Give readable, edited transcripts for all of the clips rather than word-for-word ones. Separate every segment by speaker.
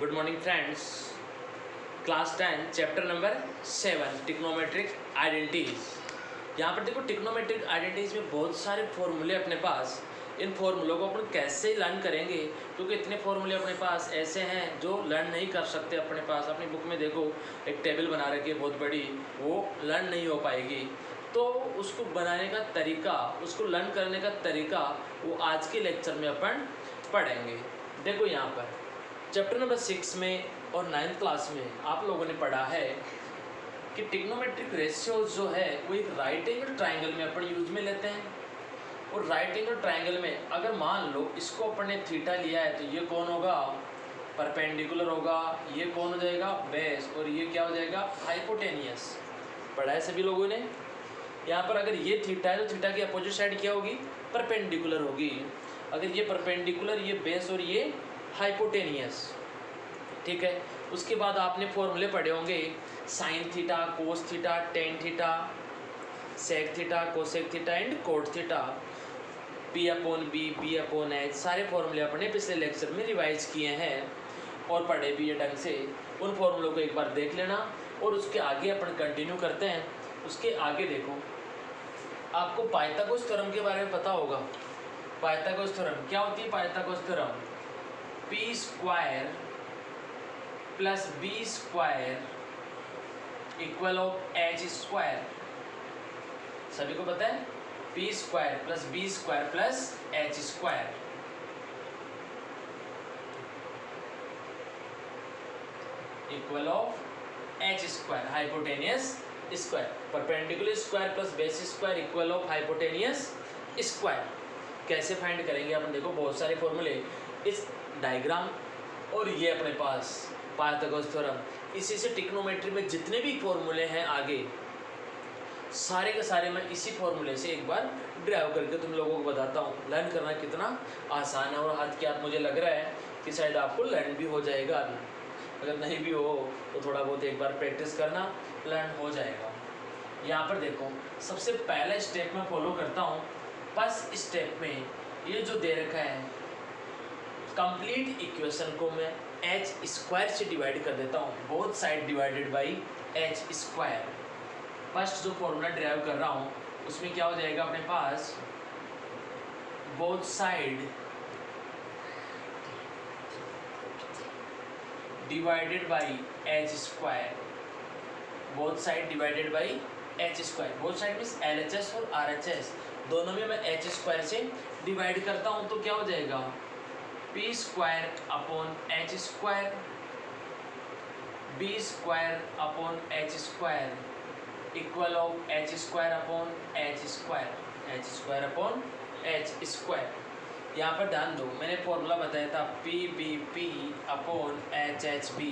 Speaker 1: Good morning friends. Class 10 chapter number 7 टिक्नोमेट्रिक identities. यहाँ पर देखो टिक्नोमेट्रिक आइडेंटिटीज में बहुत सारे फॉर्मूले अपने पास। इन फॉर्मूलों को अपन कैसे लर्न करेंगे, क्योंकि इतने फॉर्मूले अपने पास ऐसे हैं जो लर्न नहीं कर सकते अपने पास। अपनी बुक में देखो एक टेबल बना रखी है बहुत बड़ी, वो लर्न नहीं हो पाएगी। तो उसको बनाने का तरीका, उसको लर्न करने का तरीका वो आज के लेक्चर में अपन पढ़ेंगे। देखो यहाँ पर चैप्टर नंबर 6 में और 9th क्लास में आप लोगों ने पढ़ा है कि टिग्नोमेट्रिक रेशियो जो है वो एक राइट एंगल ट्राइंगल में अपन यूज में लेते हैं। और राइट एंगल ट्राइंगल में अगर मान लो इसको अपन ने थीटा लिया है तो ये कौन होगा, परपेंडिकुलर होगा। ये कौन हो जाएगा, बेस। और ये क्या हो जाएगा, हाइपोटेनियस। पढ़ा है सभी लोगों ने। यहाँ पर अगर ये थीटा है तो थीटा की अपोजिट साइड क्या होगी, परपेंडिकुलर होगी। अगर ये परपेंडिकुलर, ये बेस और ये हाइपोटेनियस। ठीक है। उसके बाद आपने फॉर्मूले पढ़े होंगे, sine theta, cos theta, tan theta, sec theta, cosec theta and cot theta, P upon B, B upon H. सारे फॉर्मूले अपने पिछले लेक्चर में रिवाइज किए हैं और पढ़े भी ये ढंग से। उन फॉर्मूलों को एक बार देख लेना और उसके आगे अपन कंटिन्यू करते हैं। उसके आगे देखो, आपको पाइथागोरस थ्योरम के बारे में पता होगा। पाइथागोरस थ्योरम क्या होती है, Pythagoras theorem P square plus B square equal of H square. सभी को पता है, P square plus B square plus H square. Equal of H square, hypotenuse square. Perpendicular square plus base square equal of hypotenuse square. कैसे find करेंगे अपन, देखो बहुत सारे फॉर्मूले इस डायग्राम और ये अपने पास पाइथागोरस थ्योरम। इसी से टिक्नोमेट्री में जितने भी फॉर्मूले हैं आगे, सारे के सारे मैं इसी फॉर्मूले से एक बार ड्राइव करके तुम लोगों को बताता हूँ। लर्न करना कितना आसान है और हाथ के हाथ मुझे लग रहा है कि शायद आपको लर्न भी हो जाएगा अभी। अगर नहीं भी हो तो थोड़ा बहुत एक बार प्रैक्टिस करना, लर्न हो जाएगा। यहाँ पर देखो, सबसे पहले स्टेप में फॉलो करता हूँ। फर्स्ट स्टेप में ये जो दे रखा है, कंप्लीट इक्वेशन को मैं एच स्क्वायर से डिवाइड कर देता हूँ। Both side divided by H square. First जो फॉर्मूला ड्राइव कर रहा हूँ उसमें क्या हो जाएगा अपने पास, both side divided by H square. Both side divided by H square. Both side means LHS और RHS, दोनों में मैं एच स्क्वायर से डिवाइड करता हूँ तो क्या हो जाएगा, P square upon H square, B square upon H square equal of H square upon H square, H square upon H square. यहाँ पर ध्यान दो, मैंने फॉर्मूला बताया था P B P upon H H B.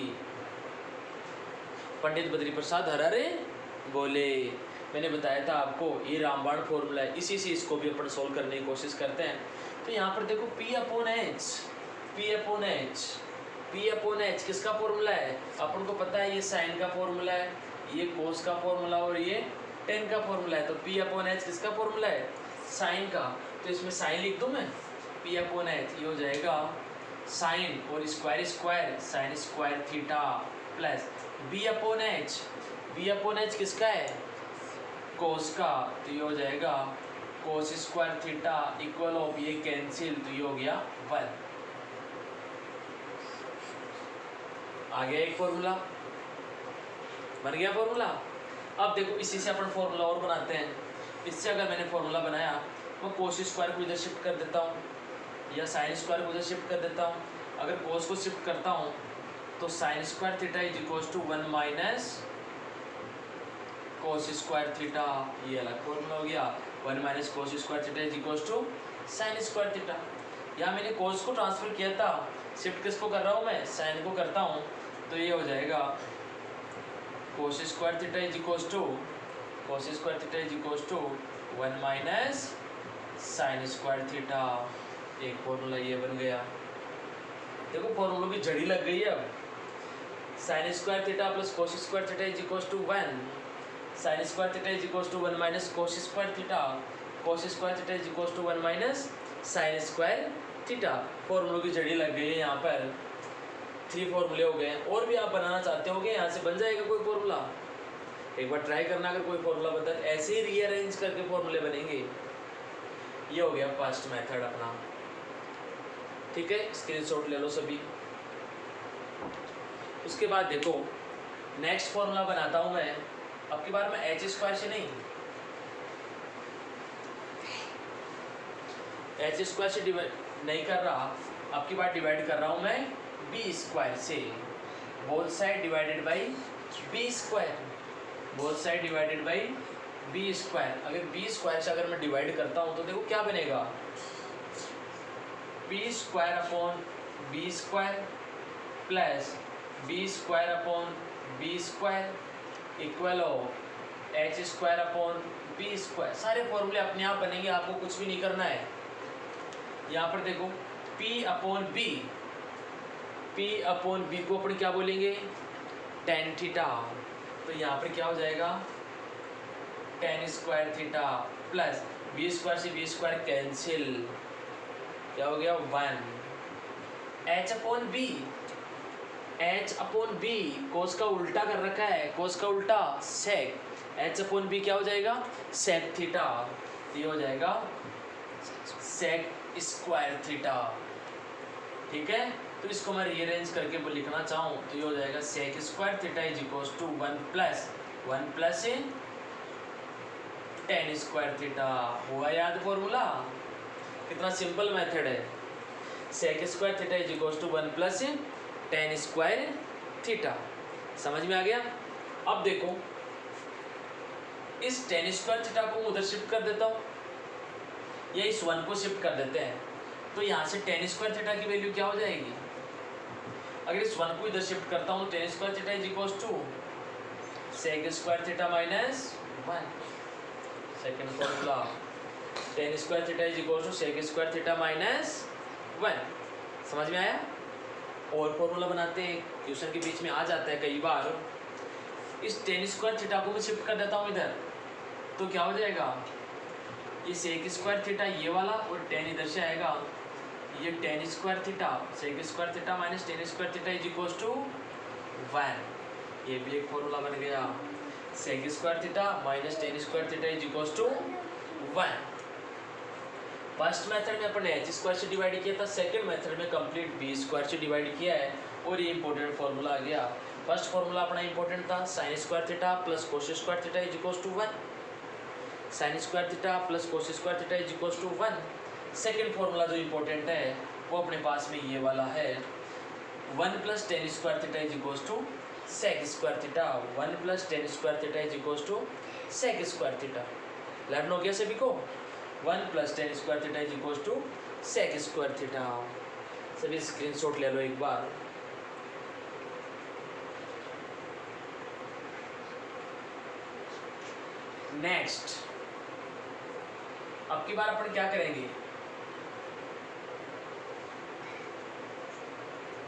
Speaker 1: Pandit Badri Prasad Harare बोले, मैंने बताया था आपको ये रामबाण फॉर्मूला है, इसी से इसको भी अपन सोल्व करने की कोशिश करते हैं। तो यहाँ पर देखो P upon H, P upon H, P upon H किसका फॉर्मूला है, अपन को पता है ये साइन का फॉर्मूला है, ये कोस का फॉर्मूला और ये टेन का फॉर्मूला है। तो पी अपॉन एच किसका फॉर्मूला है, साइन का। तो इसमें साइन लिख दूँ मैं, पी अपॉन एच ये हो जाएगा साइन और square square sine square theta plus B upon H, B upon H किसका है, कोस का। तो ये हो जाएगा cos square theta equal of, ये कैंसिल तो ये हो गया 1। आ गया एक फॉर्मूला, बन गया फॉर्मूला। अब देखो इसी से अपन फॉर्मूला और बनाते हैं। इससे अगर मैंने फॉर्मूला बनाया, मैं कोस स्क्वायर को इधर शिफ्ट कर देता हूँ या साइन स्क्वायर को इधर शिफ्ट कर देता हूँ। अगर कोस को शिफ्ट करता हूँ तो sine square theta is equals to 1 minus cos square theta. ये अलग फॉर्मूला हो गया, 1 minus cos square theta is equals to sine square theta. यहाँ मैंने कोस को ट्रांसफर किया था, शिफ्ट किसको कर रहा हूँ मैं, साइन को करता हूँ। तो ये हो जाएगा cos square theta is equals to, cos square theta is equals to 1 minus sine square theta. एक फॉर्मूला ये बन गया। देखो फॉर्मूला की जड़ी लग गई है अब। Sine square theta plus cos square theta is equals to 1, sine square theta is equals to 1 minus cos square theta, cos square theta is equals to 1 minus sine square theta. फॉर्मूलों की जड़ी लग गई है यहाँ पर। 3 फॉर्मूले हो गए। और भी आप बनाना चाहते होगे यहाँ से बन जाएगा कोई फॉर्मूला, एक बार ट्राई करना। अगर कोई फॉर्मूला बता, ऐसे ही रीअरेंज करके फॉर्मूले बनेंगे। ये हो गया फर्स्ट मेथड अपना, ठीक है, स्क्रीनशॉट ले लो सभी। उसके बाद देखो नेक्स्ट फॉर्मूला बनाता हूँ मैं, अब की बार मैं एच स्क्वायर से नहीं, एच स्क्वायर से डिवाइड नहीं कर रहा, अब की बार डिवाइड कर रहा हूँ मैं बी स्क्वायर से। Both side divided by B square, both side divided by B square. अगर बी स्क्वायर से अगर मैं डिवाइड करता हूँ तो देखो क्या बनेगा, B square upon B square plus B square upon B square equal हो H square upon B square. सारे फॉर्मूले अपने आप बनेंगे, आपको कुछ भी नहीं करना है। यहाँ पर देखो P upon B, P upon B को अपन क्या बोलेंगे, टेन थीटा। तो यहाँ पर क्या हो जाएगा, tan square theta plus B square से बी स्क्वायर कैंसिल, क्या हो गया 1। H upon B, H upon B cos का उल्टा कर रखा है, कोस का उल्टा सेक, एच अपॉन बी क्या हो जाएगा, सेक थीटा। ये हो जाएगा सेक स्क्वायर थीटा, ठीक है। तो इसको मैं रीअरेंज करके लिखना चाहूँ तो ये हो जाएगा sec square theta is equals to 1 plus tan square theta. हुआ याद फॉर्मूला, कितना सिंपल मेथड है। Sec square theta is equals to 1 plus tan square theta. समझ में आ गया। अब देखो इस टेन स्क्वायर थीटा को उधर शिफ्ट कर देता हूँ, या इस 1 को शिफ्ट कर देते हैं, तो यहाँ से टेन स्क्वायर थीटा की वैल्यू क्या हो जाएगी। अगर इस 1 को इधर शिफ्ट करता हूँ, tan square theta is equals to sec square theta minus 1। Second formula, tan square theta is equals to sec square theta minus 1। समझ में आया। और फॉर्मूला बनाते हैं, क्वेश्चन के बीच में आ जाता है कई बार। इस टेन स्क्वायर थीटा को मैं शिफ्ट कर देता हूँ इधर, तो क्या हो जाएगा, ये सेक स्क्वायर थीटा ये वाला और टेन इधर से आएगा, ये tan square theta sec square theta minus tan square theta is equals to 1। ये भी एक फॉर्मूला बन गया, sec square theta minus tan square theta is equals to 1। First method में अपन ने एच स्क्वायर से डिवाइड किया था, सेकंड मेथड में कंप्लीट बी स्क्वायर से डिवाइड किया है, और ये इंपॉर्टेंट फॉर्मूला आ गया। फर्स्ट फॉर्मूला अपना इंपॉर्टेंट था, sine square theta plus cos square theta is equals to 1। Sine square theta plus cos square theta is equals to 1। Second formula जो इंपॉर्टेंट है वो अपने पास में ये वाला है, 1 plus tan square theta is equals to sec square theta. 1 plus tan square theta is equals to sec square theta. Learn हो गया सभी को। 1 plus tan square theta is equals to sec square theta. सभी screenshot ले लो एक बार। Next, अब की बार अपन क्या करेंगे,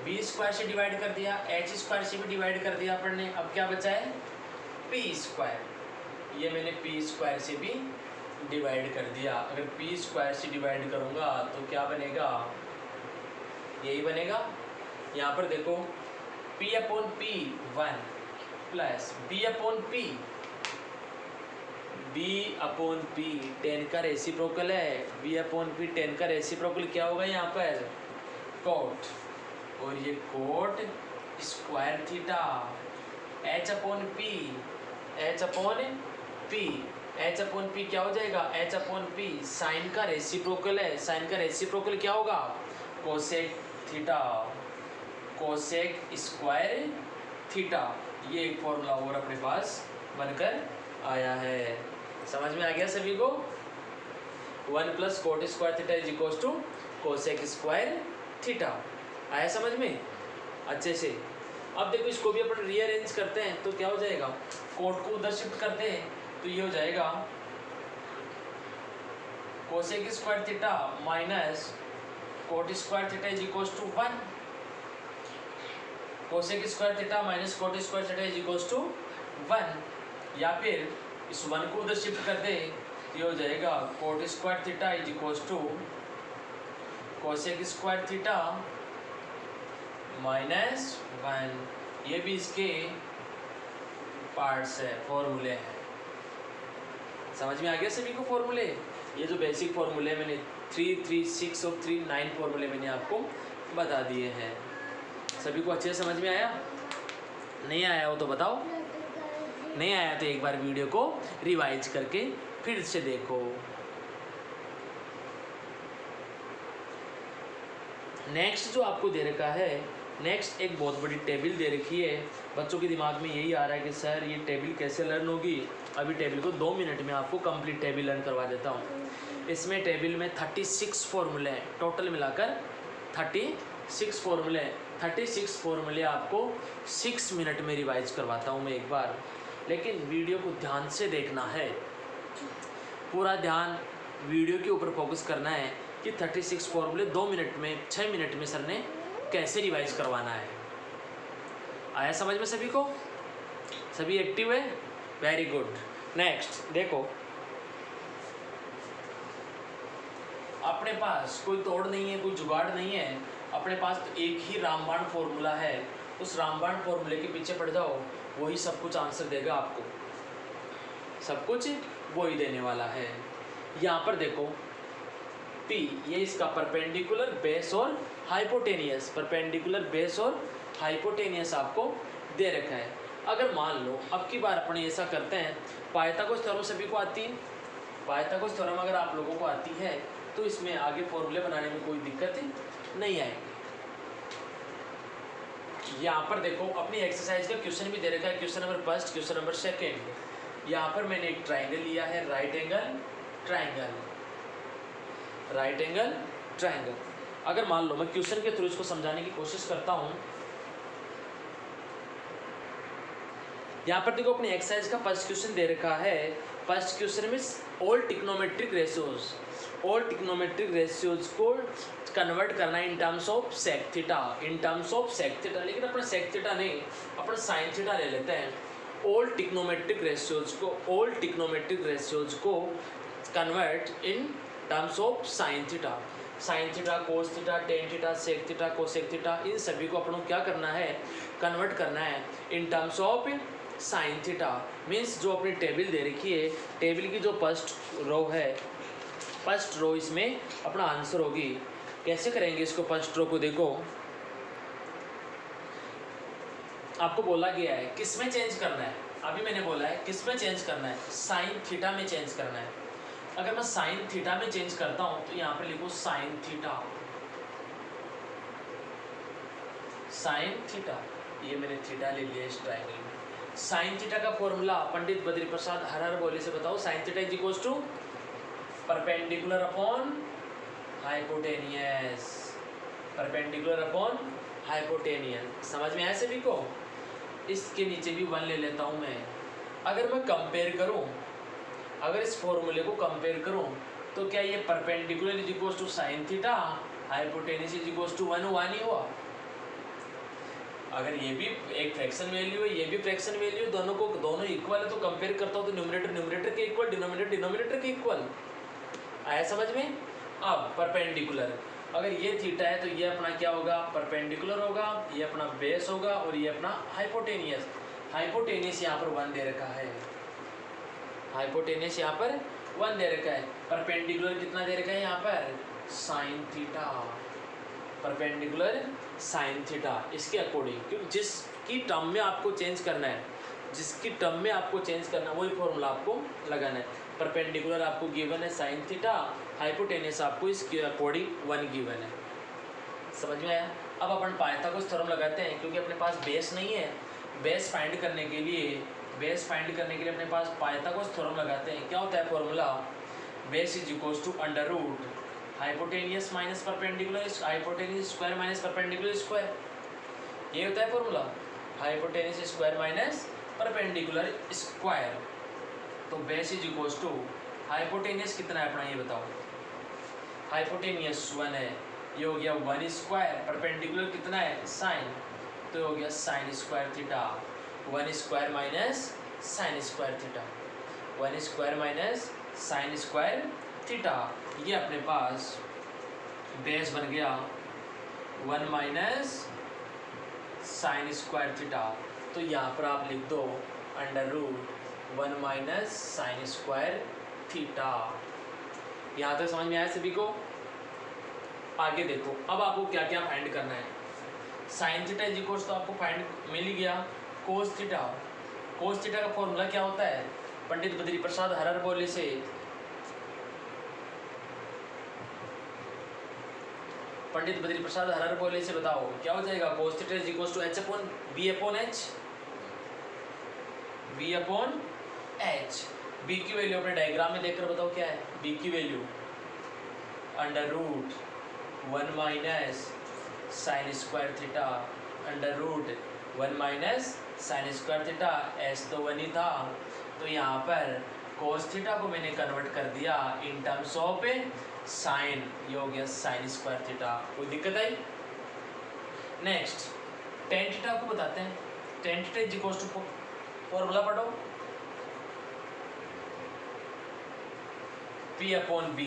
Speaker 1: बी स्क्वायर से डिवाइड कर दिया, एच स्क्वायर से भी डिवाइड कर दिया अपन ने, अब क्या बचा है पी स्क्वायर। ये मैंने पी स्क्वायर से भी डिवाइड कर दिया। अगर पी स्क्वायर से डिवाइड करूंगा तो क्या बनेगा, यही बनेगा। यहाँ पर देखो P upon P 1 plus B upon P, B upon P tan का रेसिप्रोकल है, बी अपॉन पी टेन का रेसिप्रोकल क्या होगा यहाँ पर, कोट, और ये cot square theta. H upon P, H upon P, H upon P क्या हो जाएगा, एच अपॉन पी साइन का रेसिप्रोकल है, साइन का रेसिप्रोकल क्या होगा, cosec theta, cosec square theta. ये एक फॉर्मूला और अपने पास बनकर आया है। समझ में आ गया सभी को। 1 plus cot square theta is equals to cosec square theta. आया समझ में अच्छे से। अब देखो इसको भी अपन रीअरेंज करते हैं तो क्या हो जाएगा, कोट को उधर शिफ्ट करते हैं तो ये हो जाएगा cosec square theta minus cot square theta is equals to 1। Cosec square theta minus cot square theta is equals to 1, या फिर इस 1 को उधर शिफ्ट कर दे, ये हो जाएगा cot square theta is equals to cosec square theta -1, ये भी इसके पार्ट्स है, फॉर्मूले हैं। समझ में आ गया सभी को फॉर्मूले? ये जो बेसिक फॉर्मूले मैंने 3, 3, 6 और 3, 9 फॉर्मूले मैंने आपको बता दिए हैं। सभी को अच्छे से समझ में आया? नहीं आया हो तो बताओ, नहीं आया तो एक बार वीडियो को रिवाइज करके फिर से देखो। नेक्स्ट जो आपको दे रखा है, नेक्स्ट एक बहुत बड़ी टेबल दे रखी है। बच्चों के दिमाग में यही आ रहा है कि सर ये टेबल कैसे लर्न होगी। अभी टेबल को 2 मिनट में आपको कंप्लीट टेबल लर्न करवा देता हूँ। इसमें टेबल में 36 फॉर्मूले हैं, टोटल मिलाकर 36 फॉर्मूले हैं। 36 फॉर्मूले आपको 6 मिनट में रिवाइज करवाता हूँ मैं एक बार, लेकिन वीडियो को ध्यान से देखना है। पूरा ध्यान वीडियो के ऊपर फोकस करना है कि 36 फॉर्मूले 2 मिनट में, 6 मिनट में सर ने कैसे रिवाइज करवाना है। आया समझ में सभी को? सभी एक्टिव है? Very good. नेक्स्ट देखो, अपने पास कोई तोड़ नहीं है, कोई जुगाड़ नहीं है, अपने पास तो एक ही रामबाण फॉर्मूला है। उस रामबाण फॉर्मूले के पीछे पड़ जाओ, वही सब कुछ आंसर देगा आपको, सब कुछ वही देने वाला है। यहाँ पर देखो P, ये इसका परपेंडिकुलर बेस और हाइपोटेनियस, परपेंडिकुलर बेस और हाइपोटेनियस आपको दे रखा है। अगर मान लो अब की बार अपने ऐसा करते हैं, पाइथागोरस थ्योरम सभी को आती है, पाइथागोरस थ्योरम अगर आप लोगों को आती है तो इसमें आगे फॉर्मूले बनाने में कोई दिक्कत नहीं आएगी। यहाँ पर देखो अपनी एक्सरसाइज का क्वेश्चन भी दे रखा है, क्वेश्चन नंबर 1, क्वेश्चन नंबर 2। यहाँ पर मैंने एक ट्राइंगल लिया है, right angle triangle, right angle triangle. अगर मान लो मैं क्वेश्चन के थ्रू इसको समझाने की कोशिश करता हूँ। यहाँ पर देखो अपनी एक्सरसाइज का फर्स्ट क्वेश्चन दे रखा है। फर्स्ट क्वेश्चन में all trigonometric ratios, all trigonometric ratios को कन्वर्ट करना in terms of sec theta, in terms of sec theta. लेकिन अपना सेक थीटा नहीं, अपना साइन थीटा ले लेते हैं। ऑल ट्रिग्नोमेट्रिक रेशियोज को, ऑल ट्रिग्नोमेट्रिक रेशियोज को convert in terms of sine theta, sine theta, cos theta, tan theta, sec theta, cosec theta, इन सभी को अपन को क्या करना है, कन्वर्ट करना है in terms of sine theta. Means जो अपनी टेबल दे रखी है, टेबल की जो फर्स्ट रो है, फर्स्ट रो इसमें अपना आंसर होगी। कैसे करेंगे इसको? फर्स्ट रो को देखो, आपको बोला गया है किस में चेंज करना है। अभी मैंने बोला है किस में चेंज करना है, साइन थीटा में चेंज करना है। अगर मैं साइन थीटा में चेंज करता हूं तो यहाँ पे लिखो साइन थीटा, साइन थीटा, ये मैंने थीटा ले लिया इस ट्रायंगल में। साइन थीटा का फॉर्मूला पंडित बद्री प्रसाद हर हर बोले से बताओ। Sine theta is equals to perpendicular upon hypotenuse, perpendicular upon hypotenuse. समझ में आया सभी को? इसके नीचे भी 1 ले लेता हूँ मैं। अगर मैं कंपेयर करूँ, अगर इस फॉर्मूले को कंपेयर करूँ तो क्या ये perpendicular is equals to sine theta, hypotenuse is equals to 1 ही हुआ। अगर ये भी एक फ्रैक्शन वैल्यू है, ये भी फ्रैक्शन वैल्यू, दोनों को दोनों इक्वल है तो कंपेयर करता हूँ तो न्यूमरेटर न्यूमरेटर के इक्वल, डिनोमिनेटर डिनोमिनेटर के इक्वल। आया समझ में? अब परपेंडिकुलर, अगर ये थीटा है तो ये अपना क्या होगा, परपेंडिकुलर होगा, ये अपना बेस होगा और ये अपना हाइपोटेनियस। हाइपोटेनियस यहाँ पर 1 दे रखा है, हाइपोटेनियस यहाँ पर 1 दे रखा है। परपेंडिकुलर कितना दे रखा है यहाँ पर, sine theta, perpendicular sine theta. इसके अकॉर्डिंग, क्योंकि जिसकी टर्म में आपको चेंज करना है, जिसकी टर्म में आपको चेंज करना है वही फॉर्मूला आपको लगाना है। परपेंडिकुलर आपको गिवन है साइन थीटा, हाइपोटेनियस आपको इसके अकॉर्डिंग 1 गिवन है। समझ में आया? अब अपन पाइथागोरस थ्योरम लगाते हैं, क्योंकि अपने पास बेस नहीं है। बेस फाइंड करने के लिए, बेस फाइंड करने के लिए अपने पास पाइथागोरस थ्योरम लगाते हैं। क्या होता है formula, base is equals to under root hypotenuse minus perpendicular, hypotenuse square minus perpendicular square, ये होता है formula, hypotenuse square minus perpendicular square. तो base is equals to hypotenuse कितना है अपना ये बताओ, हाइपोटेनियस 1 है, ये हो गया 1 स्क्वायर, परपेंडिकुलर कितना है साइन, तो हो गया sign square theta, 1 square minus sine square theta, 1 square minus sine square theta. ये अपने पास बेस बन गया 1 माइनस साइन स्क्वायर थीटा। तो यहाँ पर आप लिख दो √1 माइनस साइन स्क्वायर थीटा। यहाँ तक समझ में आया सभी को? आगे देखो, अब आपको क्या क्या फाइंड करना है। साइन थीटा इज इक्वल्स तो आपको फाइंड मिल ही गया। कोस थीटा, कोस थीटा का फॉर्मूला क्या होता है? पंडित बद्री प्रसाद हरर बोले से बताओ क्या हो जाएगा? Cos theta is equals to h upon b upon h। b की वैल्यू अपने डायग्राम में देखकर बताओ क्या है? b की value √1 minus sine square theta, √1 minus sine square theta. एस तो 1 ही था, तो यहाँ पर कोस थीटा को मैंने कन्वर्ट कर दिया इन टर्म्स ऑफ साइन, ये हो गया साइन स्क्वायर थीटा। कोई दिक्कत आई? नेक्स्ट टेन थीटा को बताते हैं। Tan theta is equals to formula पढ़ो, P अपॉन B।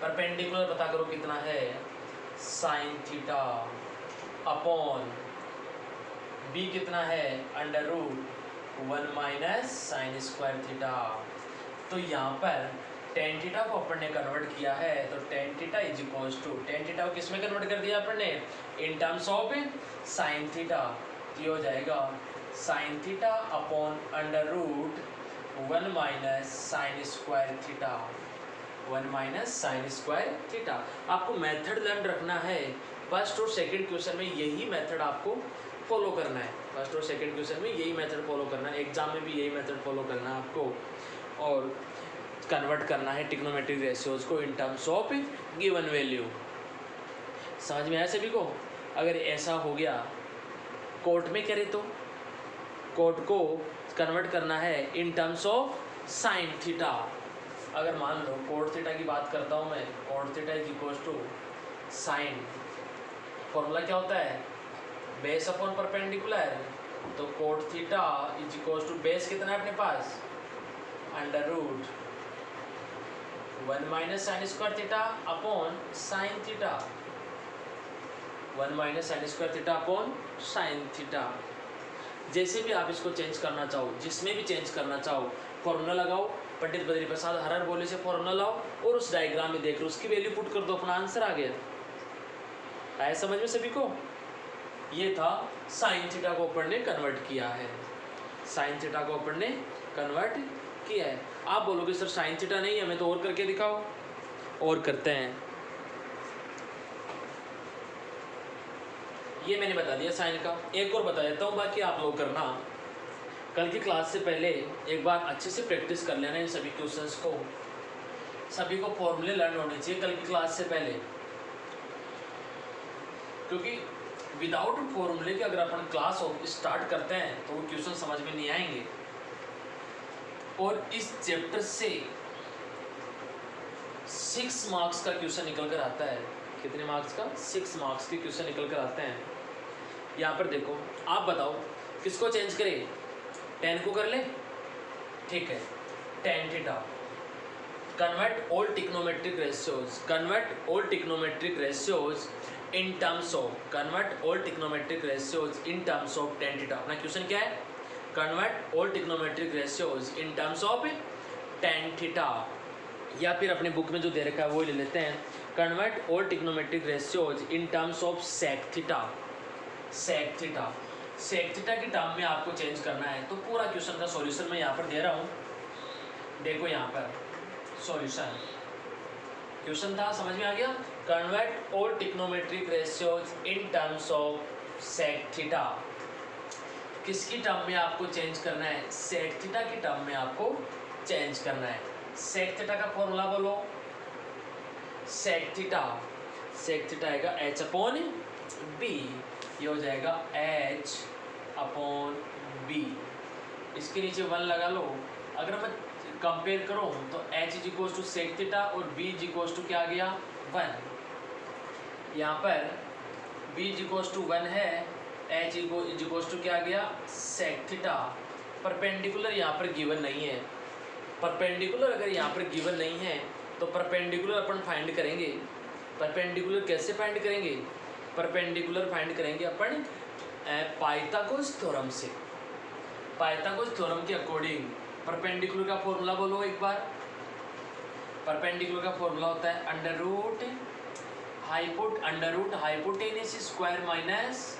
Speaker 1: परपेंडिकुलर पता करो कितना है? साइन थीटा अपॉन B कितना है? √1 माइनस साइन स्क्वायर थीटा। तो यहाँ पर टेन थीटा को अपन ने कन्वर्ट किया है, तो tan theta is equals to, tan theta को किस में कन्वर्ट कर दिया अपन ने? In terms of sine theta. ये हो जाएगा sine theta upon √1 minus sine square theta, 1 minus sine square theta. आपको मेथड लर्न रखना है। फर्स्ट और सेकंड क्वेश्चन में यही मेथड आपको फॉलो करना है। फर्स्ट और सेकंड क्वेश्चन में यही मेथड फॉलो करना है, एग्जाम में भी यही मेथड फॉलो करना है आपको, और कन्वर्ट करना है ट्रिग्नोमेट्रिक रेशियोज को in terms of given value. समझ में आया सभी को? अगर ऐसा हो गया, कोट में करे तो कोट को कन्वर्ट करना है in terms of sine theta. अगर मान लो कोट थीटा की बात करता हूँ मैं, cot theta is equals to sine, formula क्या होता है? Base upon perpendicular. तो cot theta is equals to base कितना है अपने पास? √1 minus sine square theta upon sine theta, 1 minus sine square theta upon sine theta. जैसे भी आप इसको चेंज करना चाहो, जिसमें भी चेंज करना चाहो, फॉर्मूला लगाओ, पंडित बद्री प्रसाद हरर बोले से फॉर्मूला लाओ और उस डायग्राम में देख लो, उसकी वैल्यू पुट कर दो, अपना आंसर आ गया। आया समझ में सभी को? ये था साइन थीटा को अपन ने कन्वर्ट किया है, साइन थीटा को अपन ने कन्वर्ट किया है। आप बोलोगे सर साइन थीटा नहीं है, हमें तो और करके दिखाओ। और करते हैं, ये मैंने बता दिया साइन का, एक और बता देता हूँ, बाकी आप लोग करना। कल की क्लास से पहले एक बार अच्छे से प्रैक्टिस कर लेना इन सभी क्वेश्चंस को। सभी को फॉर्मूले लर्न होने चाहिए कल की क्लास से पहले, क्योंकि विदाउट फॉर्मूले के अगर अपन क्लास स्टार्ट करते हैं तो वो क्वेश्चन समझ में नहीं आएंगे। और इस चैप्टर से 6 मार्क्स का क्वेश्चन निकल कर आता है। कितने मार्क्स का? 6 मार्क्स के क्वेश्चन निकल कर आते हैं। यहाँ पर देखो, आप बताओ किसको चेंज करें? 10 को कर ले, ठीक है। tan theta, convert all trigonometric ratios, convert all trigonometric ratios in terms of, convert all trigonometric ratios in terms of tan theta. अपना क्वेश्चन क्या है? Convert all trigonometric ratios in terms of tan theta. या फिर अपने book में जो दे रखा है वो ले लेते हैं, convert all trigonometric ratios in terms of sec theta. Sec theta, sec theta की टर्म में आपको चेंज करना है। तो पूरा क्वेश्चन का सॉल्यूशन मैं यहाँ पर दे रहा हूँ, देखो यहाँ पर सॉल्यूशन। क्वेश्चन था, समझ में आ गया? Convert all trigonometric ratios in terms of sec theta. किसकी टर्म में आपको चेंज करना है? सेक थीटा की टर्म में आपको चेंज करना है। सेक थीटा का फॉर्मूला बोलो। सेक थीटा, सेक थीटा आएगा h अपॉन b, ये हो जाएगा h अपॉन b। इसके नीचे 1 लगा लो। अगर मैं कंपेयर करूं तो h is equals to sec theta और b इज इक्वल्स टू क्या आ गया? 1। यहाँ पर b इज इक्वल्स टू 1 है, h इज इक्वल्स टू क्या आ गया? Sec theta. परपेंडिकुलर यहाँ पर गिवन नहीं है। परपेंडिकुलर अगर यहाँ पर गिवन नहीं है तो परपेंडिकुलर अपन फाइंड करेंगे। परपेंडिकुलर कैसे फाइंड करेंगे? परपेंडिकुलर फाइंड करेंगे अपन पाइथागोरस थ्योरम से। पाइथागोरस थ्योरम के अकॉर्डिंग परपेंडिकुलर का फॉर्मूला बोलो एक बार। परपेंडिकुलर का फॉर्मूला होता है under root hypotenuse square minus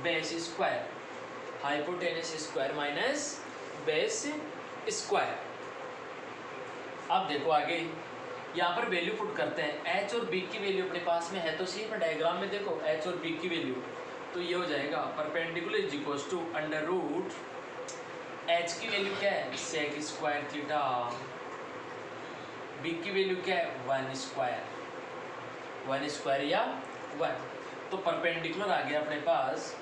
Speaker 1: base square, hypotenuse square minus base square. अब देखो आगे यहाँ पर वैल्यू पुट करते हैं। एच और बी की वैल्यू अपने पास में है तो सही, पर डायग्राम में देखो एच और बी की वैल्यू, तो ये हो जाएगा perpendicular is equals to under root H की वैल्यू क्या है सेक स्क्वायर थीटा, बी की वैल्यू क्या है 1 स्क्वायर या 1। तो परपेंडिकुलर आ गया अपने पास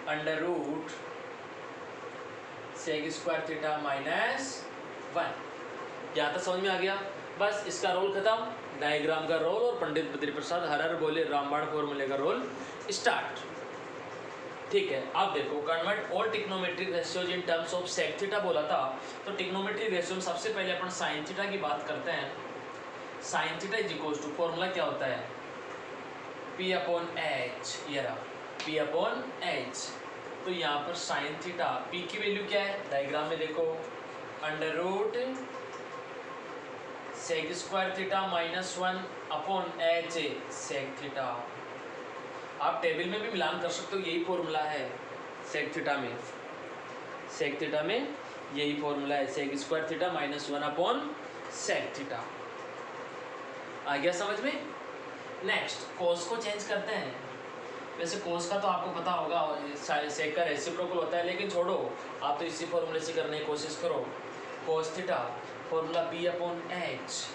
Speaker 1: under root sec square theta minus 1। यहाँ तक समझ में आ गया। बस इसका रोल खत्म, डायग्राम का रोल और पंडित बद्री प्रसाद हर बोले रामबाण फॉर्मूले का रोल स्टार्ट। ठीक है, अब देखो convert all trigonometric ratios in terms of sec theta बोला था, तो ट्रिग्नोमेट्रिक रेशियो में सबसे पहले अपन साइन थीटा की बात करते हैं। Sine theta is equals to formula क्या होता है P अपॉन एच, ये रहा P अपॉन एच। तो यहाँ पर साइन थीटा P की वैल्यू क्या है डायग्राम में देखो under root sec square theta minus 1 upon H sec theta. आप टेबल में भी मिलान कर सकते हो, यही फॉर्मूला है सेक थीटा में। सेक थीटा में यही फॉर्मूला है sec square theta minus 1 upon sec theta. आ गया समझ में। नेक्स्ट कोस को चेंज करते हैं। वैसे कोस का तो आपको पता होगा सेक का रेसिप्रोकल होता है, लेकिन छोड़ो आप तो इसी फॉर्मूले से करने की कोशिश करो। Cos theta formula B upon H,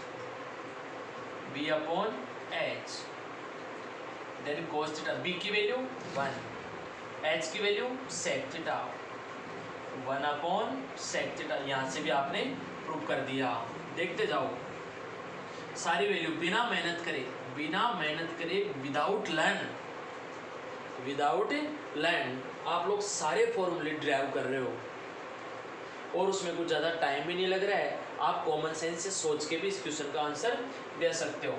Speaker 1: then cos theta B की वैल्यू 1, एच की value sec theta 1 upon sec theta. यहाँ से भी आपने प्रूव कर दिया। देखते जाओ सारी वैल्यू बिना मेहनत करे विदाउट लर्न आप लोग सारे फॉर्मूले ड्राइव कर रहे हो और उसमें कुछ ज़्यादा टाइम भी नहीं लग रहा है। आप कॉमन सेंस से सोच के भी इस क्वेश्चन का आंसर दे सकते हो।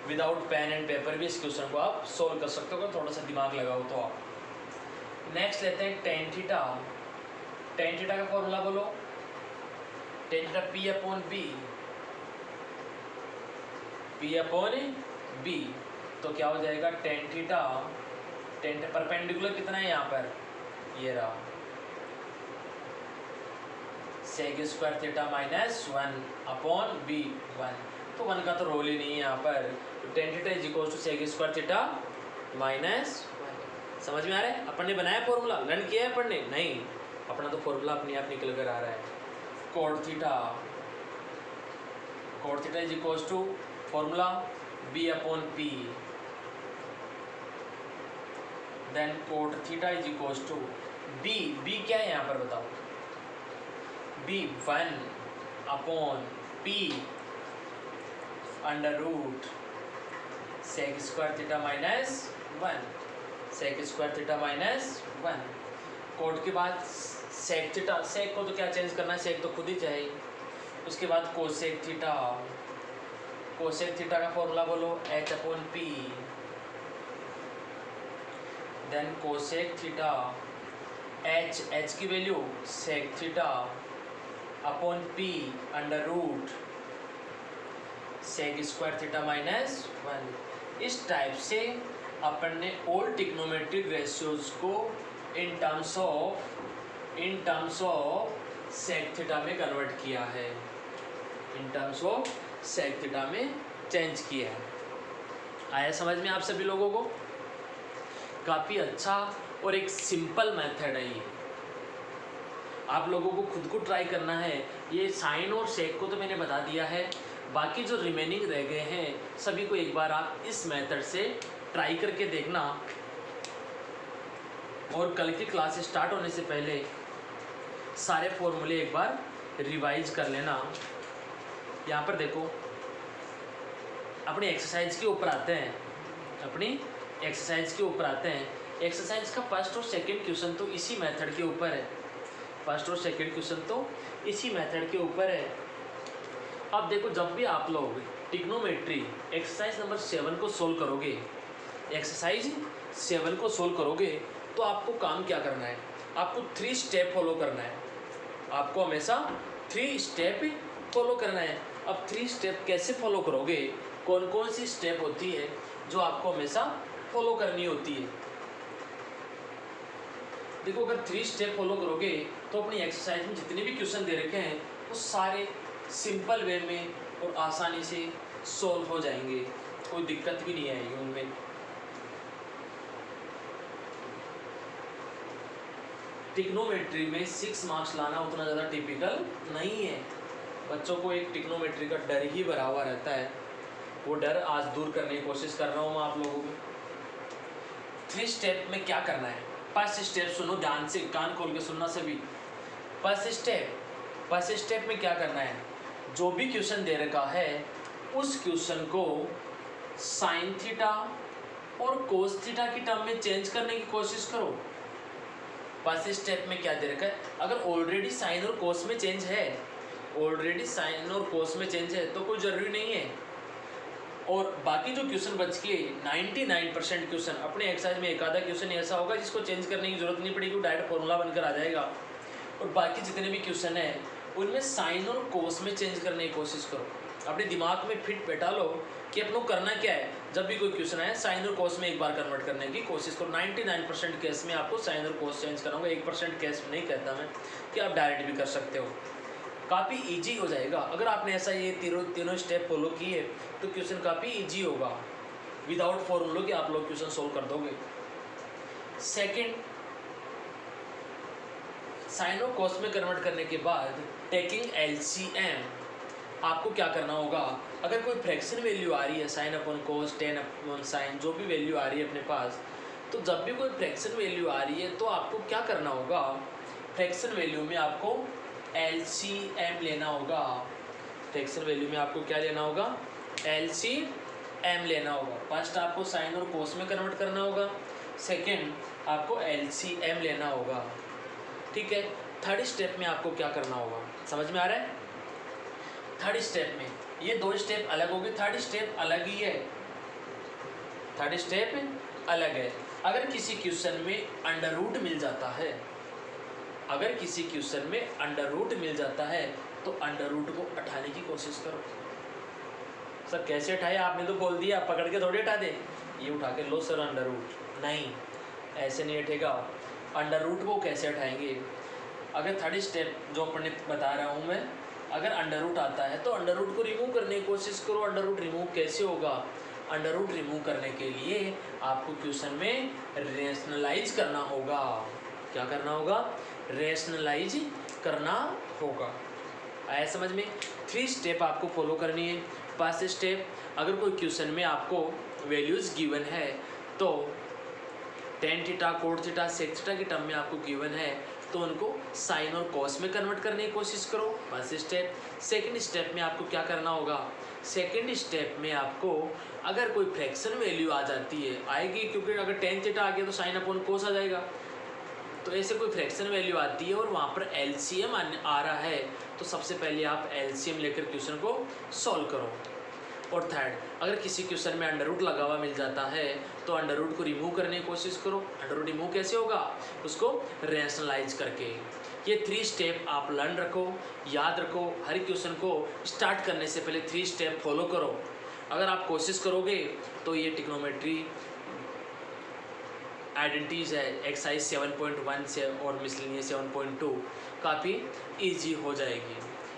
Speaker 1: विदाउट पेन एंड पेपर भी इस क्वेश्चन को आप सोल्व कर सकते हो, थोड़ा सा दिमाग लगाओ तो आप। नेक्स्ट लेते हैं टेन थीटा। टेन थीटा का फॉर्मूला बोलो। Tan theta P upon B, तो क्या हो जाएगा टेन थीटा परपेंडिकुलर कितना है यहाँ पर, ये रहा sec square theta minus 1 upon B 1। तो 1 का तो रोल ही नहीं है यहाँ पर, तो tan theta is equal to sec square theta minus 1। समझ में आ रहा है। अपन ने बनाया फॉर्मूला, लर्न किया है अपन ने नहीं, अपना तो फॉर्मूला अपने आप निकल कर आ रहा है। Cot theta is equal to formula B upon P, then cot theta is equals to B क्या है यहाँ पर बताओ, B 1 upon P under root sec square theta minus 1, sec square theta minus 1। Cot के बाद सेक थीटा, सेक को तो क्या चेंज करना है, सेक तो खुद ही चाहिए। उसके बाद कोसेक थीटा का फॉर्मूला बोलो h upon P, then cosec theta h की value sec theta upon P under root sec square theta minus 1। इस टाइप से अपन ने ऑल ट्रिग्नोमेट्रिक रेशियोज को in terms of sec theta में कन्वर्ट किया है, in terms of sec theta में change किया है। आया समझ में आप सभी लोगों को। काफ़ी अच्छा और एक सिंपल मेथड है ये, आप लोगों को खुद को ट्राई करना है। ये साइन और सेक को तो मैंने बता दिया है, बाकी जो रिमेनिंग रह गए हैं सभी को एक बार आप इस मेथड से ट्राई करके देखना, और कल की क्लास स्टार्ट होने से पहले सारे फॉर्मूले एक बार रिवाइज कर लेना। यहाँ पर देखो अपनी एक्सरसाइज के ऊपर आते हैं, एक्सरसाइज का फर्स्ट और सेकंड क्वेश्चन तो इसी मेथड के ऊपर है, अब देखो जब भी आप लोग ट्रिग्नोमेट्री एक्सरसाइज नंबर 7 को सोल्व करोगे एक्सरसाइज 7 को सोल्व करोगे तो आपको काम क्या करना है, आपको 3 स्टेप फॉलो करना है। आपको हमेशा 3 स्टेप फॉलो करना है। अब 3 स्टेप कैसे फॉलो करोगे, कौन कौन सी स्टेप होती है जो आपको हमेशा फॉलो करनी होती है। देखो, अगर 3 स्टेप फॉलो करोगे तो अपनी एक्सरसाइज में जितने भी क्वेश्चन दे रखे हैं वो सारे सिंपल वे में और आसानी से सॉल्व हो जाएंगे, कोई दिक्कत भी नहीं आएगी उनमें। ट्रिग्नोमेट्री में 6 मार्क्स लाना उतना ज़्यादा टिपिकल नहीं है। बच्चों को एक ट्रिग्नोमेट्री का डर ही भरा हुआ रहता है, वो डर आज दूर करने की कोशिश कर रहा हूँ मैं आप लोगों को। 3 स्टेप में क्या करना है, फर्स्ट स्टेप सुनो ध्यान से, कान खोल के सुनना सभी। फर्स्ट स्टेप में क्या करना है, जो भी क्वेश्चन दे रखा है उस क्वेश्चन को साइन थीटा और कोस थीटा की टर्म में चेंज करने की कोशिश करो। फर्स्ट स्टेप में क्या दे रखा है, अगर ऑलरेडी साइन और कोस में चेंज है, ऑलरेडी साइन और कोस में चेंज है तो कोई ज़रूरी नहीं है। और बाकी जो क्वेश्चन बच के 99% क्वेश्चन अपने एक्सरसाइज में एक आधा क्वेश्चन ऐसा होगा जिसको चेंज करने की जरूरत नहीं पड़ेगी, डायरेक्ट फॉर्मूला बनकर आ जाएगा। और बाकी जितने भी क्वेश्चन है उनमें साइन और कोस में चेंज करने की कोशिश करो। अपने दिमाग में फिट बैठा लो कि अपनों करना क्या है, जब भी कोई क्वेश्चन आए साइन और कोस में एक बार कन्वर्ट करने की कोशिश करो। 99% केस में आपको साइन और कोस चेंज कराऊंगा, 1% केस में नहीं कहता मैं कि आप डायरेक्ट भी कर सकते हो, काफ़ी इजी हो जाएगा। अगर आपने ऐसा ये तीनों स्टेप फॉलो किए तो क्वेश्चन काफ़ी इजी होगा, विदाउट फॉर्मूलों के आप लोग क्वेश्चन सोल्व कर दोगे। सेकंड, साइन और कोस में कन्वर्ट करने के बाद टेकिंग एलसीएम, आपको क्या करना होगा, अगर कोई फ्रैक्शन वैल्यू आ रही है साइन अपॉन कोस, टेन अपॉन साइन, जो भी वैल्यू आ रही है अपने पास, तो जब भी कोई फ्रैक्शन वैल्यू आ रही है तो आपको क्या करना होगा, फ्रैक्शन वैल्यू में आपको एलसीएम लेना होगा। फ्रैक्शन वैल्यू में आपको क्या लेना होगा, एलसीएम लेना होगा। फर्स्ट आपको साइन और कोस में कन्वर्ट करना होगा, सेकंड आपको एलसीएम लेना होगा, ठीक है। थर्ड स्टेप में आपको क्या करना होगा, समझ में आ रहा है। थर्ड स्टेप में ये 2 स्टेप अलग होगी, थर्ड स्टेप अलग ही है, थर्ड स्टेप अलग है। अगर किसी क्वेश्चन में अंडर रूट मिल जाता है, अगर किसी क्वेश्चन में अंडर रूट मिल जाता है तो अंडर रूट को उठाने की कोशिश करो। सर कैसे उठाए, आपने तो बोल दिया, पकड़ के थोड़ी उठा दे, ये उठा के लो सर अंडर रूट, नहीं ऐसे नहीं उठेगा। अंडर रूट को कैसे उठाएंगे, अगर थर्ड स्टेप जो अपने बता रहा हूँ मैं, अगर अंडर रूट आता है तो अंडर रूट को रिमूव करने की कोशिश करो। अंडर रूट रिमूव कैसे होगा, अंडर रूट रिमूव करने के लिए आपको क्वेश्चन में रेशनलाइज करना होगा। क्या करना होगा, रेशनलाइज करना होगा। आया समझ में। 3 स्टेप आपको फॉलो करनी है। फर्स्ट स्टेप, अगर कोई क्वेश्चन में आपको वैल्यूज़ गिवन है तो tan theta, cot theta, sec theta की टर्म में आपको गिवन है तो उनको साइन और कॉस में कन्वर्ट करने की कोशिश करो, फर्स्ट स्टेप। सेकंड स्टेप में आपको क्या करना होगा, सेकंड स्टेप में आपको अगर कोई फ्रैक्शन वैल्यू आ जाती है, आएगी क्योंकि अगर टेन थीटा आ गया तो साइन अपॉन कोस आ जाएगा, तो ऐसे कोई फ्रैक्शन वैल्यू आती है और वहाँ पर एलसीएम आ रहा है तो सबसे पहले आप एलसीएम लेकर क्वेश्चन को सॉल्व करो। और थर्ड, अगर किसी क्वेश्चन में अंडर रूट लगा हुआ मिल जाता है तो अंडर रूट को रिमूव करने की कोशिश करो। अंडर रूट रिमूव कैसे होगा, उसको रेशनलाइज करके। ये 3 स्टेप आप लर्न रखो, याद रखो। हर क्वेश्चन को स्टार्ट करने से पहले 3 स्टेप फॉलो करो। अगर आप कोशिश करोगे तो ये ट्रिग्नोमेट्री आइडेंटिटीज है एक्सरसाइज 7.1 से और मिसलेनियस 7.2 काफ़ी इजी हो जाएगी।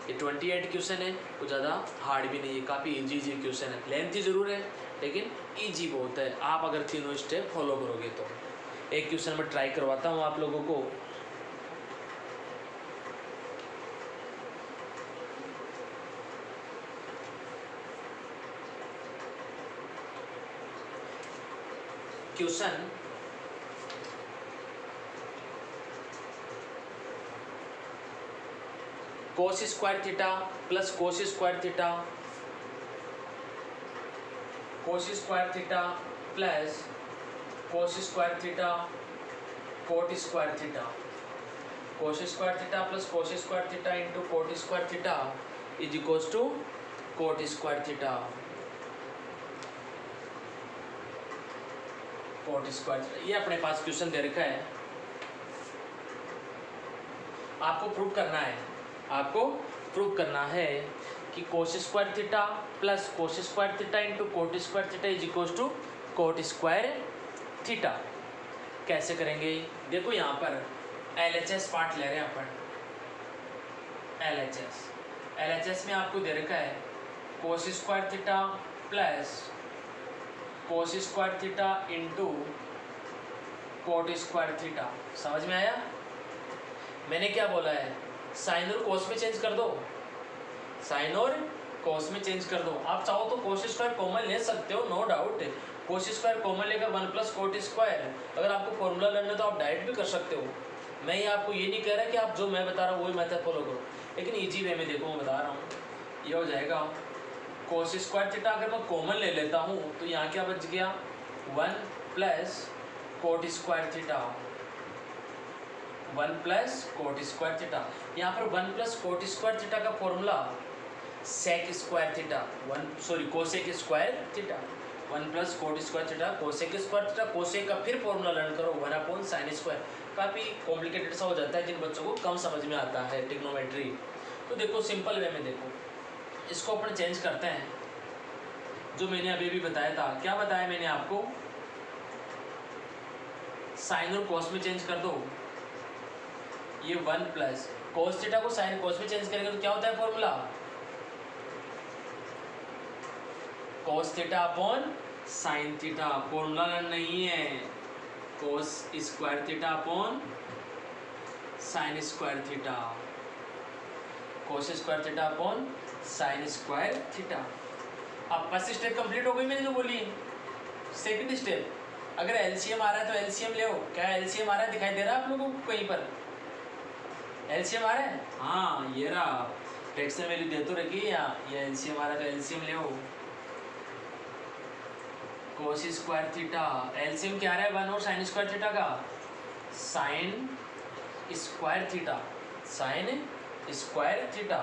Speaker 1: ये 28 क्वेश्चन है, कुछ ज़्यादा हार्ड भी नहीं है, काफ़ी इजी क्वेश्चन है। लेंथी ज़रूर है लेकिन इजी बहुत है, आप अगर तीनों स्टेप फॉलो करोगे तो। एक क्वेश्चन में ट्राई करवाता हूँ आप लोगों को। Question cos square theta plus cos square theta, cos square theta plus cos square theta, cot square theta, cos square theta plus cos square theta into cot square theta is equals to cot square theta. Cot square theta. ये अपने पास question दे रखा है, आपको prove करना है, आपको prove करना है कि cos square theta plus cos square theta into cot square theta is equal to cot square theta. कैसे करेंगे? देखो यहाँ पर LHS पार्ट ले रहे हैं अपन। LHS में आपको दे रखा है कोस square theta plus cos square theta into cot square theta. समझ में आया? मैंने क्या बोला है, साइन और कोस में चेंज कर दो, साइन और कोस में चेंज कर दो। आप चाहो तो कोस स्क्वायर कॉमन ले सकते हो, no doubt. Cos square common लेकर 1 प्लस कोट स्क्वायर, अगर आपको फॉर्मूला लर्न है तो आप डायरेक्ट भी कर सकते हो। मैं ये आपको ये नहीं कह रहा कि आप जो मैं बता रहा हूँ वही मेथड फॉलो करो, लेकिन इजी वे में देखो मैं बता रहा हूँ। ये हो जाएगा कोस स्क्वायर थीटा, अगर मैं कॉमन ले लेता हूँ तो यहाँ क्या बच गया 1 plus cot square theta, 1 plus cot square theta. यहाँ पर 1 प्लस कोट स्क्वायर थीटा का formula sec square theta, cosec square theta. 1 plus cot square theta cosec square theta, cosec का फिर फॉर्मूला लर्न करो 1 साइन स्क्वायर। काफ़ी complicated सा हो जाता है जिन बच्चों को कम समझ में आता है ट्रिग्नोमेट्री। तो देखो सिंपल वे में देखो, इसको अपन चेंज करते हैं। जो मैंने अभी भी बताया था, क्या बताया मैंने आपको, साइन और कोस में चेंज कर दो। ये 1 प्लस कोस थीटा को साइन कोस में चेंज करेंगे तो क्या होता है formula, cos theta upon sine theta. Formula नहीं है, कोस square theta upon sine square theta, cos square theta upon sine square theta. अब फर्स्ट स्टेप कंप्लीट हो गई मैंने जो बोली। सेकंड स्टेप, अगर एलसीएम आ रहा है तो एलसीएम ले। क्या एलसीएम आ रहा है, दिखाई दे रहा है आप लोगों को कहीं पर एलसीएम आ रहा है? हाँ ये रहा, फ्रैक्शन वैल्यू दे तो रखी है यहाँ, ये एलसीएम आ रहा है तो एलसीएम ले। कोस स्क्वायर थीटा, एलसीएम क्या आ रहा है 1 और साइन स्क्वायर थीटा का, sign square theta, sine square theta.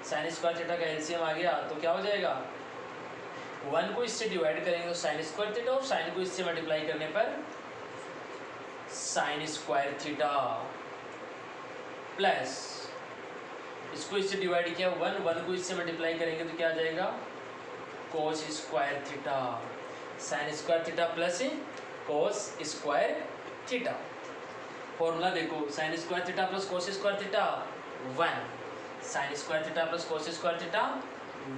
Speaker 1: Sine square theta का एलसीएम आ गया तो क्या हो जाएगा, 1 को इससे डिवाइड करेंगे तो साइन स्क्वायर थीटा, और साइन को इससे मल्टीप्लाई करने पर साइन स्क्वायर थीटा, प्लस इसको इससे डिवाइड किया 1 को इससे मल्टीप्लाई करेंगे तो क्या आ जाएगा cos square theta, sine square theta plus cos square theta. Formula देखो, sine square theta plus cos square theta 1, sine square theta plus cos square theta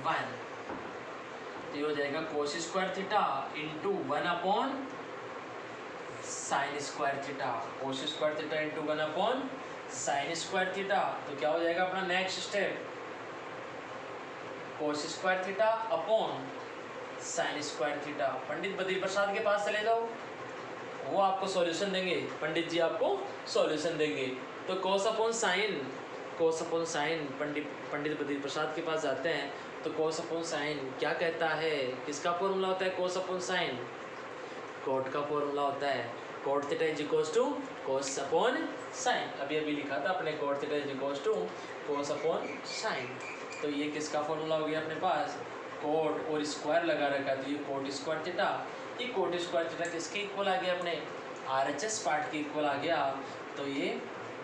Speaker 1: 1, तो ये हो जाएगा cos square theta into 1 upon sine square theta, cos square theta into 1 upon sine square theta. तो क्या हो जाएगा अपना next step, cos square theta upon sine square theta. Pandit Badri प्रसाद के पास चले जाओ, वो आपको सॉल्यूशन देंगे, पंडित जी आपको सॉल्यूशन देंगे। तो कोस अपॉन साइन पंडित बद्री प्रसाद के पास जाते हैं तो कोस अपॉन साइन क्या कहता है, किसका फॉर्मूला होता है कोस अपॉन साइन, कोट का फॉर्मूला होता है, cot theta is equals to cos upon sine. अभी लिखा था अपने cot theta is equals to cos upon sine. तो ये किसका फॉर्मूला हो गया अपने पास, कोट और स्क्वायर लगा रखा, तो ये कोट स्क्वायर थीटा, ये कोट स्क्वायर थीटा किसके इक्वल आ गया अपने RHS पार्ट के इक्वल आ गया, तो ये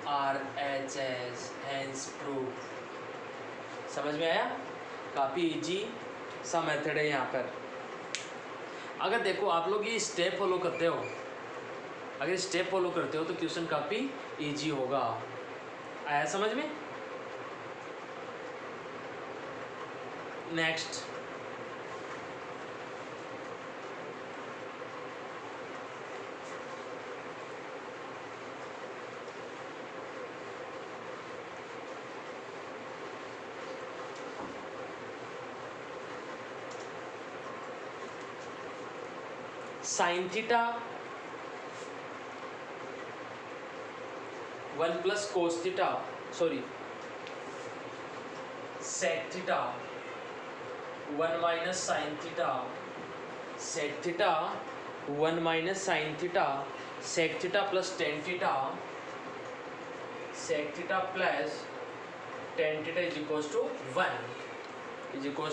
Speaker 1: RHS हैंस प्रूफ। समझ में आया? काफ़ी इजी सा मेथड है यहाँ पर। अगर देखो आप लोग ये स्टेप फॉलो करते हो, अगर स्टेप फॉलो करते हो तो क्वेश्चन काफ़ी इजी होगा। आया समझ में? Next, sine theta 1 plus cos theta sec theta 1 minus sine theta, sec theta 1 minus sine theta, sec theta plus tan theta, sec theta plus tan theta is equals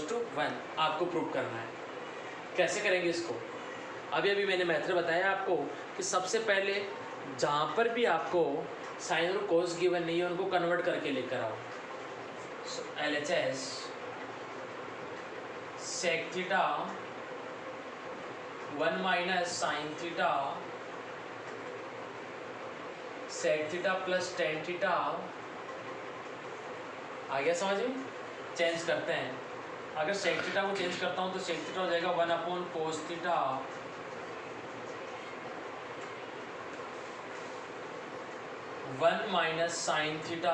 Speaker 1: to 1 आपको prove करना है। कैसे करेंगे इसको, अभी अभी मैंने मेथड बताया आपको कि सबसे पहले जहाँ पर भी आपको साइन और कोस गिवन नहीं है उनको कन्वर्ट करके लेकर आओ। LHS sec theta 1 minus sine theta sec theta plus tan theta. आ गया समझ में? चेंज करते हैं। अगर सेक थीटा को चेंज करता हूँ तो सेक थीटा हो जाएगा 1 upon cos theta 1 minus sine theta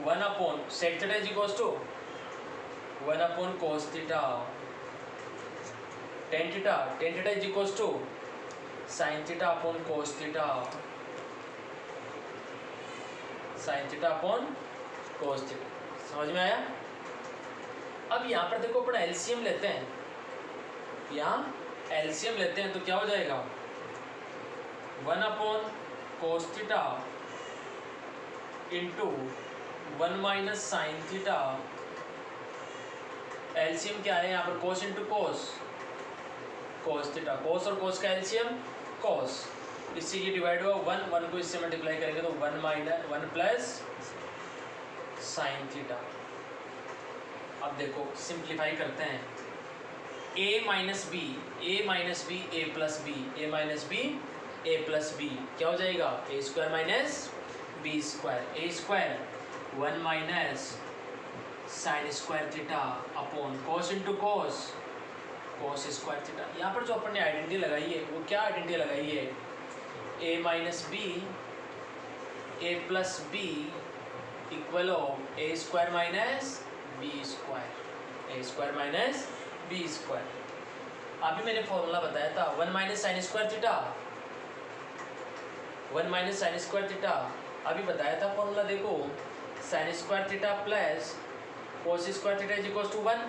Speaker 1: 1 upon sec theta is equals to 1 upon cos theta tan theta is equals to sine theta upon cos theta sine theta upon cos theta. समझ में आया? अब यहाँ पर देखो अपना एलसीएम लेते हैं, यहाँ एलसीएम लेते हैं तो क्या हो जाएगा 1 upon cos theta into 1 minus sine theta. LCM क्या है यहाँ पर? कोस इंटू कोस, कोस थीटा। कोस और कोस का एलसीएम कोस, इससे ये डिवाइड हुआ 1 को इससे मल्टीप्लाई करेंगे तो 1 माइनस 1 प्लस साइन थीटा। अब देखो सिंप्लीफाई करते हैं, a minus B A plus B A minus B A plus B क्या हो जाएगा? A square minus B square. A square 1 minus sine square theta upon cos into cos cos square theta. यहाँ पर जो अपन ने identity लगाई है वो क्या आइडेंटिटी लगाई है? a minus B A plus B equal of A square minus B square, A square minus B square. अभी मैंने फॉर्मूला बताया था 1 minus sine square theta 1 minus sine square theta. अभी बताया था फॉर्मूला, देखो sine square theta plus cos square theta is equal to 1।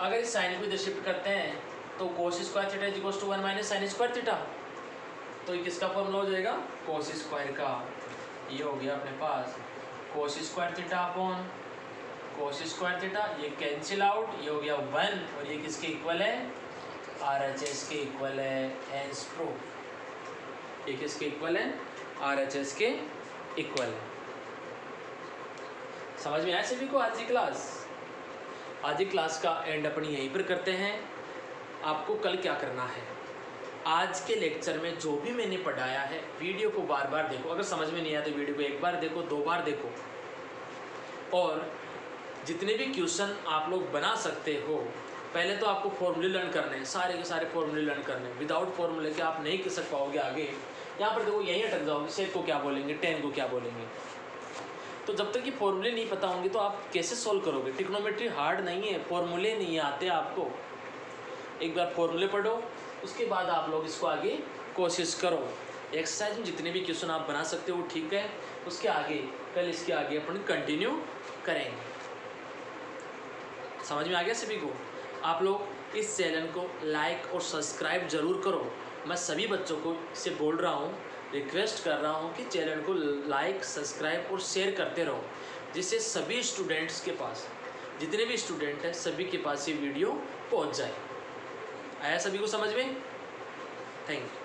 Speaker 1: अगर इस साइन को इधर शिफ्ट करते हैं तो cos square theta is equal to 1 minus sine square theta. तो ये किसका फॉर्मूला हो जाएगा? कोस स्क्वायर का। ये हो गया अपने पास cos square theta upon cos square theta, ये कैंसिल आउट, ये हो गया 1 और ये किसके इक्वल है? RHS के इक्वल है। हेंस प्रूफ ये किसके इक्वल है? RHS के इक्वल है। समझ में आया सभी को? आज की क्लास का एंड अपन यहीं पर करते हैं। आपको कल क्या करना है, आज के लेक्चर में जो भी मैंने पढ़ाया है वीडियो को बार बार देखो। अगर समझ में नहीं आया तो वीडियो को एक बार देखो, 2 बार देखो, और जितने भी क्वेश्चन आप लोग बना सकते हो पहले तो आपको फॉर्मूले लर्न करने हैं, सारे के सारे फॉर्मूले लर्न करने हैं। विदाउट फॉर्मूले के आप नहीं कर सक पाओगे आगे। यहाँ पर देखो यहीं अटक जाओगे, सेक को क्या बोलेंगे, टेन को क्या बोलेंगे। तो जब तक ये फॉर्मूले नहीं पता होंगे तो आप कैसे सोल्व करोगे? ट्रिग्नोमेट्री हार्ड नहीं है, फॉर्मूले नहीं आते आपको। एक बार फॉर्मूले पढ़ो, उसके बाद आप लोग इसको आगे कोशिश करो। एक्सरसाइज में जितने भी क्वेश्चन आप बना सकते हो ठीक है, उसके आगे कल इसके आगे अपन कंटिन्यू करेंगे। समझ में आ गया सभी को? आप लोग इस चैनल को लाइक और सब्सक्राइब जरूर करो। मैं सभी बच्चों को इससे बोल रहा हूँ, रिक्वेस्ट कर रहा हूँ कि चैनल को लाइक सब्सक्राइब और शेयर करते रहो, जिससे सभी स्टूडेंट्स के पास, जितने भी स्टूडेंट हैं सभी के पास ये वीडियो पहुँच जाए। आया सभी को समझ में? Thank you.